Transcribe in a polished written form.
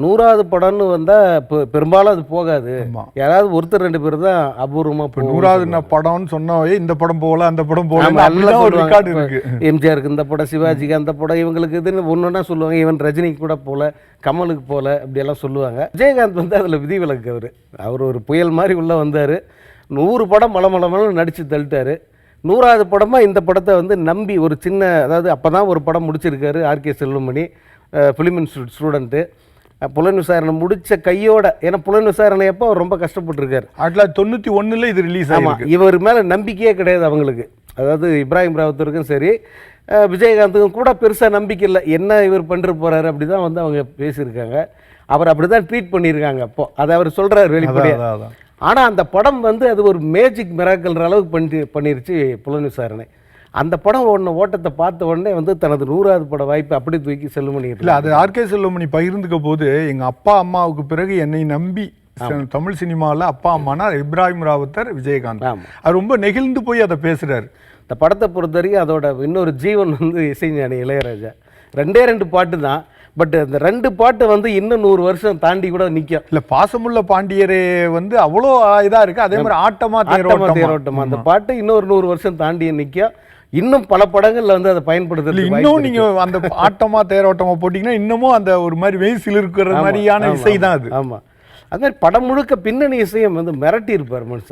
100வது படம்னு வந்தா பெரும்பாலும் அது போகாது. ஆமா. யாராவது ஒருத்தர் 2 பேர் தான் அபூர்வமா இப்போ 100வது படம்னு சொன்னாவே இந்த படம் போகல அந்த படம் போகல ஆமா, அப்படிலாம் எல்லாம் ஒரு சொல்லுவாங்க. ரெக்கார்டு இருக்கு. எம்ஜிஆருக்கு இந்த படம், சிவாஜிக்கு அந்த படம், இவங்களுக்கு இதுன்னு ஒன்னொன்னா சொல்லுவாங்க. ஈவன் ரஜினிக்கு கூட போல, கமலுக்கு போல, இப்படியெல்லாம் சொல்லுவாங்க. விஜயகாந்த் வந்து அதில் விதிவிலக்கு. அவர் ஒரு புயல் மாதிரி உள்ள வந்தார். 100 படம் மலமளமலன்னு நடிச்சு தள்ளிட்டாரு. 100வது படமா இந்த படத்தை வந்து நம்பி ஒரு சின்ன, அதாவது அப்போ தான் ஒரு படம் முடிச்சிருக்காரு R K Selvamani, film institute student. Pulan Visaranai முடித்த கையோட, ஏன்னா புலன் விசாரணை அப்போ அவர் ரொம்ப கஷ்டப்பட்டுருக்காரு. 1991 இது ரிலீஸ் ஆகிருக்கு. இவர் மேலே நம்பிக்கையே கிடையாது அவங்களுக்கு. அதாவது இப்ராஹிம் ராவத்தருக்கும் சரி, விஜயகாந்துக்கும் கூட பெருசாக நம்பிக்கை இல்லை. என்ன இவர் பண்ணிட்டு போகிறாரு அப்படி தான் வந்து அவங்க பேசியிருக்காங்க. அவர் அப்படி தான் ட்ரீட் பண்ணியிருக்காங்க. அப்போது அதை அவர் சொல்கிறார் வெளிப்படையாக. ஆனால் அந்த படம் வந்து அது ஒரு மேஜிக் மிராக்கல்ற அளவுக்கு பண்ணிருச்சு புலன் விசாரணை. அந்த படம் ஓட்டத்தை பார்த்த உடனே வந்து தனது 100வது பட வாய்ப்பு அப்படி தூக்கி செல்வமணி. இல்லை, அது ஆர்கே செல்வமணி பகிர்ந்துக்க போது எங்கள் அப்பா அம்மாவுக்கு பிறகு என்னை நம்பி தமிழ் சினிமாவில் அப்பா அம்மானா இப்ராஹிம் ராவத்தர், விஜயகாந்த். அது ரொம்ப நெகிழ்ந்து போய் அதை பேசுகிறார். இந்த படத்தை பொறுத்த வரைக்கும் அதோட இன்னொரு ஜீவன் வந்து இசைஞானி இளையராஜா. 2 பாட்டு தான். பட் அந்த 2 பாட்டு வந்து இன்னும் 100 வருஷம் தாண்டி கூட நிற்கும். இல்லை, பாசமுள்ள பாண்டியரே வந்து அவ்வளோ இதாக இருக்குது. அதே மாதிரி ஆட்டமா தேரோட்டமா அந்த பாட்டு இன்னொரு 100 வருஷம் தாண்டி நிற்கும். இன்னும் பல படங்கள்ல வந்து அதை பயன்படுத்த. இன்னும் நீங்க அந்த ஆட்டமா தேரோட்டமா போட்டீங்கன்னா இன்னமும் அந்த ஒரு மாதிரி வெயிசில் இருக்கிற மாதிரியான இசை தான் அது. ஆமா, அது மாதிரி படம் முழுக்க பின்னணி இசையம் வந்து மிரட்டி இருப்பார் மனுஷன்.